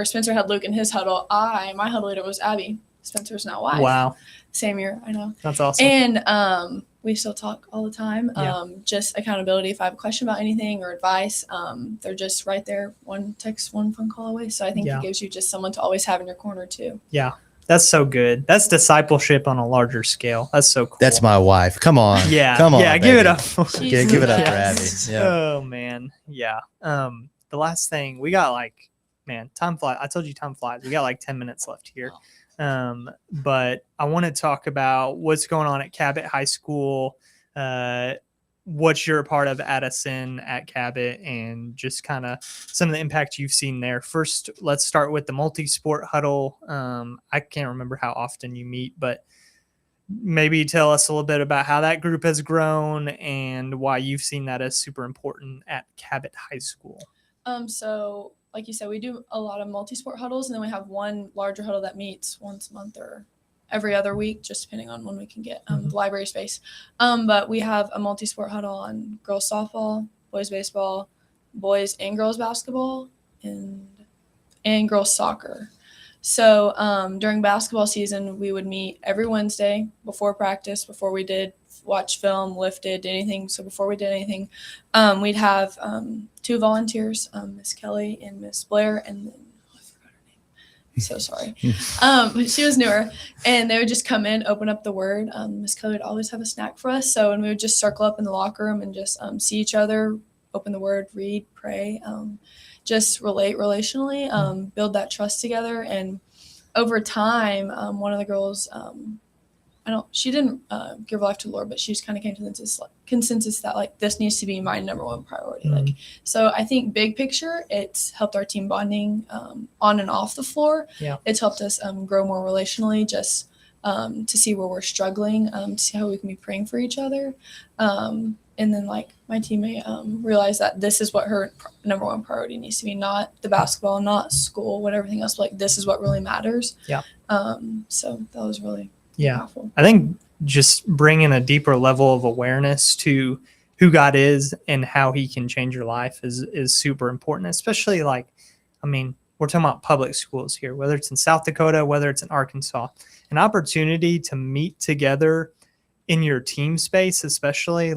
Spencer had Luke in his huddle, my huddle leader was Abby, Spencer's now wife. Wow. Same year, I know. That's awesome. And we still talk all the time. Yeah. Just accountability. If I have a question about anything or advice, they're just right there, one text, one phone call away. So I think it gives you just someone to always have in your corner too. Yeah. That's so good. That's discipleship on a larger scale. That's so cool. That's my wife. Come on. Yeah. Come on. Yeah. Baby. Give it up. Give it up for Abby. Yes. Yeah. Oh man. Yeah. The last thing we got, time flies. I told you time flies. We got 10 minutes left here. But I want to talk about what's going on at Cabot High School, what you're a part of Addison at Cabot, and just kind of some of the impact you've seen there. First, let's start with the multi-sport huddle. I can't remember how often you meet, but maybe tell us a little bit about how that group has grown and why you've seen that as super important at Cabot High School. So like you said, we do a lot of multi-sport huddles, and then we have one larger huddle that meets once a month or every other week, just depending on when we can get the library space. But we have a multi-sport huddle on girls softball, boys baseball, boys and girls basketball, and girls soccer. So during basketball season, we would meet every Wednesday before practice, before we did watch film, lifted, did anything. So before we did anything, we'd have 2 volunteers, Miss Kelly and Miss Blair, and then I forgot her name. I'm so sorry. But she was newer, and they would just come in, open up the word. Miss Kelly would always have a snack for us. So, and we would just circle up in the locker room and just see each other, open the word, read, pray, just relate relationally, build that trust together. And over time, one of the girls, she didn't give her life to the Lord, but she just kind of came to the consensus that this needs to be my number one priority. So I think big picture, it's helped our team bonding on and off the floor. Yeah. It's helped us grow more relationally, just to see where we're struggling, to see how we can be praying for each other. And then my teammate realized that this is what her number one priority needs to be, not the basketball, not school, what everything else, but this is what really matters. Yeah. So that was really powerful. I think just bringing a deeper level of awareness to who God is and how he can change your life is super important, especially we're talking about public schools here, whether it's in South Dakota, whether it's in Arkansas, an opportunity to meet together in your team space, especially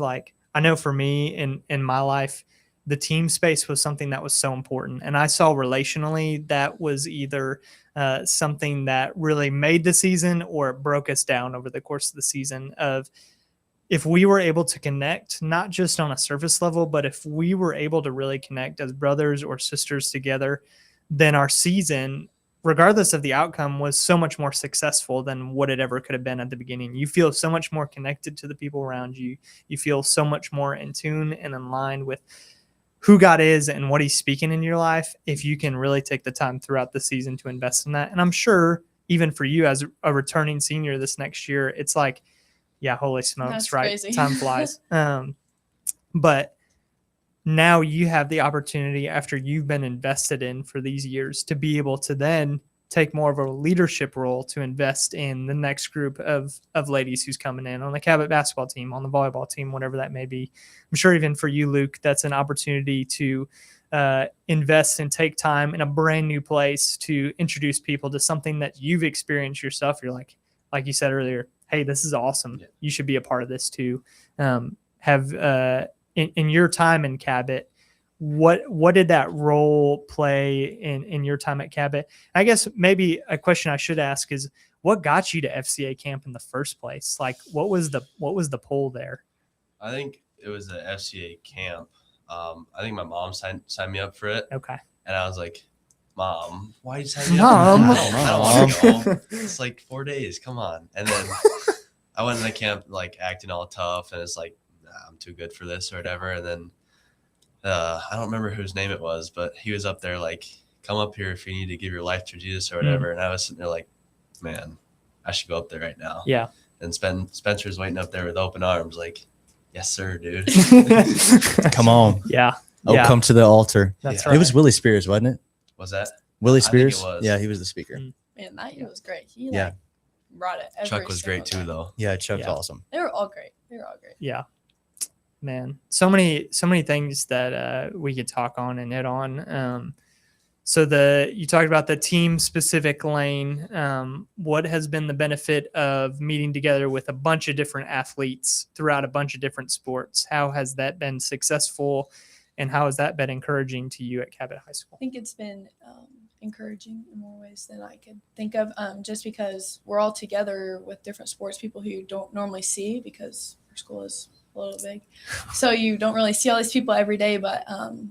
I know for me in my life, the team space was something that was so important. And I saw relationally that was either something that really made the season or it broke us down over the course of the season. Of if we were able to connect, not just on a surface level, but if we were able to really connect as brothers or sisters together, then our season, regardless of the outcome, was so much more successful than what it ever could have been at the beginning. You feel so much more connected to the people around you. You feel so much more in tune and in line with who God is and what he's speaking in your life, if you can really take the time throughout the season to invest in that. And I'm sure even for you as a returning senior this next year, it's holy smokes, That's right? crazy. Time flies. But now you have the opportunity, after you've been invested in for these years, to be able to then take more of a leadership role to invest in the next group of ladies who's coming in on the Cabot basketball team, on the volleyball team, whatever that may be. I'm sure even for you, Luke, that's an opportunity to invest and take time in a brand new place to introduce people to something that you've experienced yourself. You're like you said earlier, hey, this is awesome. Yeah. You should be a part of this too. In your time in Cabot, what did that role play in your time at Cabot? I guess maybe a question I should ask is, what got you to FCA camp in the first place? What was the pull there? I think it was the FCA camp. I think my mom signed me up for it. Okay. And I was like, Mom, why you sign me Mom. up? I don't want to go. It's like 4 days. Come on. And then I went in the camp like acting all tough, and it's like, nah, I'm too good for this or whatever. And then I don't remember whose name it was, but he was up there like, come up here if you need to give your life to Jesus or whatever. And I was sitting there like, man, I should go up there right now. Yeah. And Spencer's waiting up there with open arms, like, yes, sir, dude. Come on. Yeah. Oh, yeah. come to the altar. That's Yeah. right. It was Willie Spears, wasn't it? Was that? Willie I think it Spears? was. Yeah, he was the speaker. Man, that year was great. He Yeah. like brought it. Every Chuck was great too, single time. though. Yeah, Chuck's Yeah. awesome. They were all great. Yeah, man, so many things that we could talk on and hit on. So you talked about the team specific lane. What has been the benefit of meeting together with a bunch of different athletes throughout a bunch of different sports? How has that been successful, and how has that been encouraging to you at Cabot High School? I think it's been encouraging in more ways than I could think of, just because we're all together with different sports people who you don't normally see because our school is a little big. So you don't really see all these people every day, but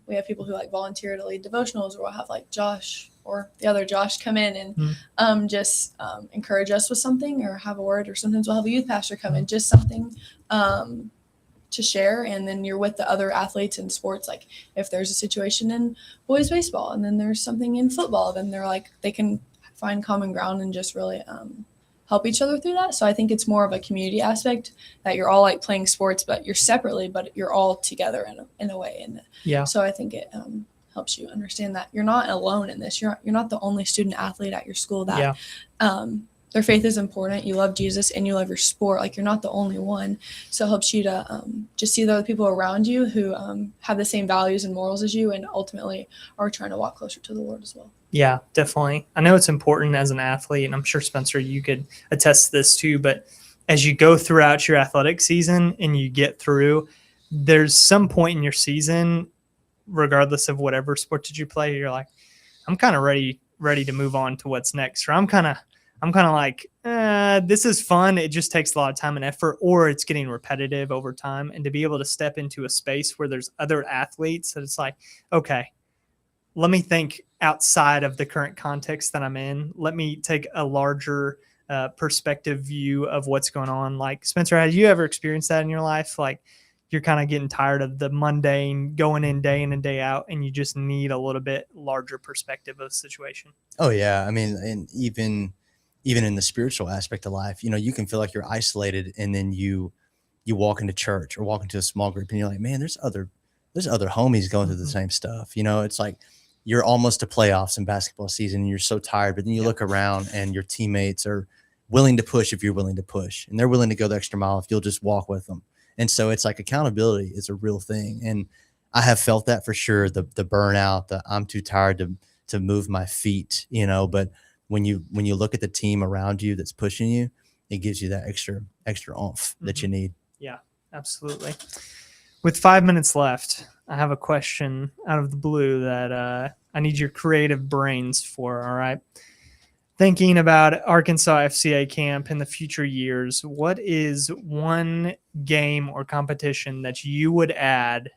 we have people who like volunteer to lead devotionals, or we'll have like Josh or the other Josh come in and just encourage us with something or have a word, or sometimes we'll have a youth pastor come in, just something to share. And then you're with the other athletes in sports. Like if there's a situation in boys baseball and then there's something in football, then they're like, they can find common ground and just really help each other through that. So I think it's more of a community aspect, that you're all like playing sports, but you're separately, but you're all together in a way. And Yeah. so I think it helps you understand that you're not alone in this. You're not the only student athlete at your school that their faith is important. You love Jesus and you love your sport. Like you're not the only one. So it helps you to just see the other people around you who have the same values and morals as you, and ultimately are trying to walk closer to the Lord as well. Yeah, definitely. I know it's important as an athlete, and I'm sure, Spencer, you could attest to this too, but as you go throughout your athletic season and you get through, there's some point in your season, regardless of whatever sport did you play, you're like, I'm kind of ready to move on to what's next. Or I'm kind of like, this is fun. It just takes a lot of time and effort, or it's getting repetitive over time. And to be able to step into a space where there's other athletes that it's like, okay, let me think outside of the current context that I'm in. Let me take a larger perspective view of what's going on. Like, Spencer, have you ever experienced that in your life? Like, you're kind of getting tired of the mundane going in and day out, and you just need a little bit larger perspective of the situation. Oh yeah. I mean, and even in the spiritual aspect of life, you can feel like you're isolated, and then you walk into church or walk into a small group and you're like, man, there's other homies going through the same stuff. It's like you're almost to playoffs in basketball season and you're so tired, but then you look around and your teammates are willing to push if you're willing to push, and they're willing to go the extra mile if you'll just walk with them. And so it's like accountability is a real thing. And I have felt that for sure, the burnout, that I'm too tired to move my feet, but when you look at the team around you that's pushing you, it gives you that extra oomph that you need. Yeah, absolutely. With 5 minutes left, I have a question out of the blue that I need your creative brains for. All right. Thinking about Arkansas FCA camp in the future years, what is one game or competition that you would add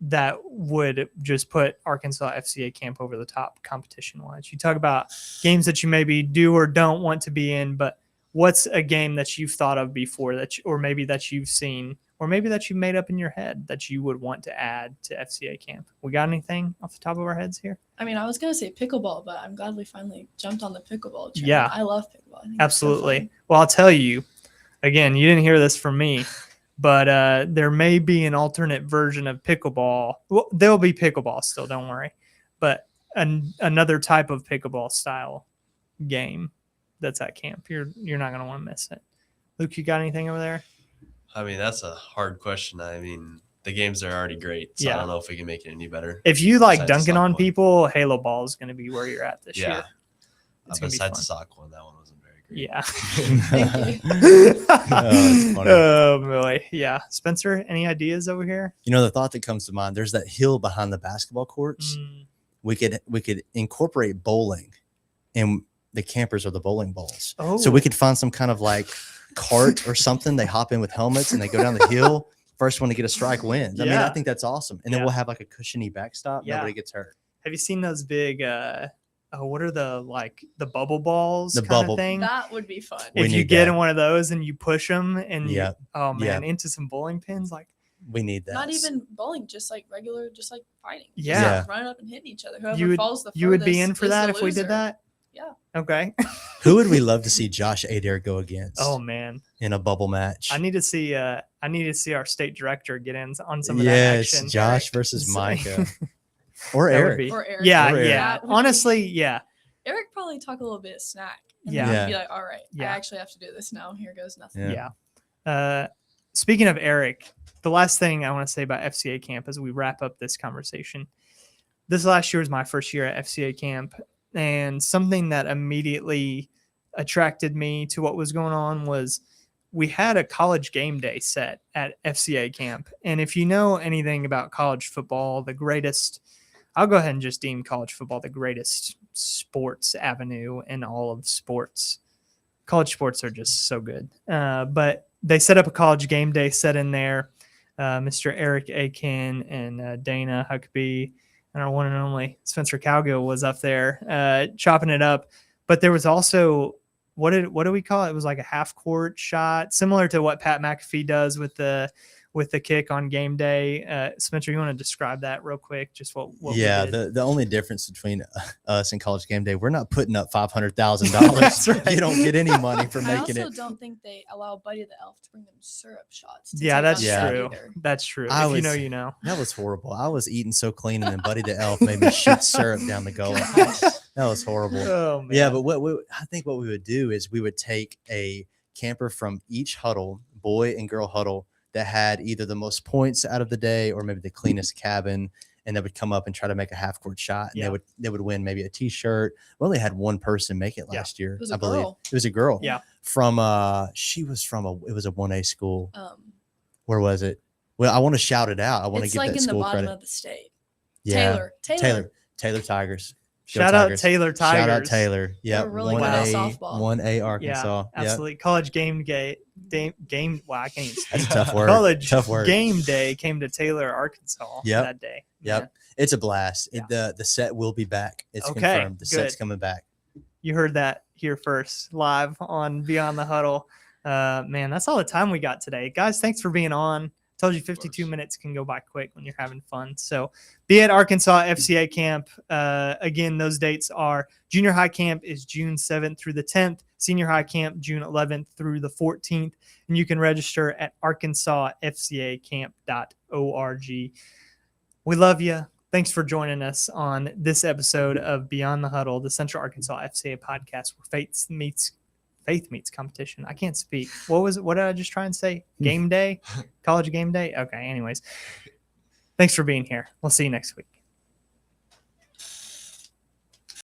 that would just put Arkansas FCA camp over the top competition-wise? You talk about games that you maybe do or don't want to be in, but what's a game that you've thought of before or maybe that you've seen, or maybe that you made up in your head that you would want to add to FCA camp? We got anything off the top of our heads here? I mean, I was going to say pickleball, but I'm glad we finally jumped on the pickleball train. Yeah. I love pickleball. I think Absolutely. It's so Well, I'll tell you, again, you didn't hear this from me, but there may be an alternate version of pickleball. Well, there'll be pickleball still, don't worry. But another type of pickleball style game that's at camp. You're not going to want to miss it. Luke, you got anything over there? I mean, that's a hard question. I mean, the games are already great, so I don't know if we can make it any better. If you like Besides the dunking on sock one. people, Halo Ball is going to be where you're at this year. Yeah. It's gonna be Besides the fun. sock one, that one wasn't very great. Yeah. Thank you. that's funny. Oh, boy. Yeah. Spencer, any ideas over here? The thought that comes to mind, there's that hill behind the basketball courts. We could incorporate bowling, and the campers are the bowling balls. Oh. So we could find some kind of like cart or something. They hop in with helmets and they go down the hill. First one to get a strike wins. I mean, I think that's awesome. And then we'll have like a cushiony backstop. Yeah. Nobody gets hurt. Have you seen those big what are the bubble balls The kind bubble- of thing? That would be fun. We If you need get that. in one of those and you push them and Yep. oh man, Yep. into some bowling pins, like We need that. Not even bowling, just like regular, just like fighting. Just, Yeah. like, running up and hitting each other. Whoever you would falls the furthest you would be in for is that the if we did loser. that? Yeah. Okay. Who would we love to see Josh Adair go against Oh man, in a bubble match? I need to see our state director get in on some of that Yes, action. Josh Eric. versus So- Micah or That would Eric. be- Or Eric. Yeah, Or Eric. yeah. That would be- Honestly, yeah. Eric probably talk a little bit of snack. And Yeah. then Yeah. he'd be like, all right, Yeah. I actually have to do this now. Here goes nothing. Yeah. Yeah. Speaking of Eric, the last thing I want to say about FCA camp as we wrap up this conversation. This last year was my first year at FCA camp, and something that immediately attracted me to what was going on was we had a college game day set at FCA camp. And if you know anything about college football, I'll go ahead and just deem college football the greatest sports avenue in all of sports. College sports are just so good. But they set up a college game day set in there. Mr. Eric Aiken and Dana Huckabee and our one and only Spencer Cowgill was up there chopping it up. But there was also what do we call it? It was like a half court shot, similar to what Pat McAfee does with the kick on game day. Spencer, you want to describe that real quick? Just what Yeah, we did? the only difference between us and college game day, we're not putting up $500,000. That's right. You don't get any money for I making also it. don't think they allow Buddy the Elf to bring them syrup shots. to Yeah, take that's on Yeah. set true. either. That's true. I If you was- know, you know. That was horrible. I was eating so clean, and then Buddy the Elf made me shoot syrup down the goal. That was horrible. Oh man. Yeah, but I think what we would do is we would take a camper from each huddle, boy and girl huddle, that had either the most points out of the day or maybe the cleanest cabin, and they would come up and try to make a half court shot, and Yeah. they would win maybe a T-shirt. We only had one person make it Yeah. last year, It was I a believe. girl. It was a girl. Yeah. From it was a 1A school. Where was it? Well, I want to shout it out. I want to It's give like that in the school bottom credit. of the state. Yeah. Taylor. Taylor Tigers. Go Shout out Tigers. Taylor Tigers. Shout out Taylor. Yeah, They're really good at 1A, softball. 1A Yeah, Arkansas. Yeah, absolutely. College game day. Wow, I can't even speak. that's a tough word. College Tough word. game day came to Taylor, Arkansas Yep. that day. Yep. It's a blast. Yeah. The set will be back. It's Okay, confirmed. The set's good. coming back. You heard that here first, live on Beyond the Huddle. Man, that's all the time we got today. Guys, thanks for being on. Told you 52 minutes can go by quick when you're having fun. So be at Arkansas FCA camp. Again, those dates are junior high camp is June 7th through the 10th, senior high camp June 11th through the 14th. And you can register at arkansasfcacamp.org. We love you. Thanks for joining us on this episode of Beyond the Huddle, the Central Arkansas FCA podcast where faith meets competition. I can't speak. What did I just try and say? Game day? College game day? Okay, anyways. Thanks for being here. We'll see you next week.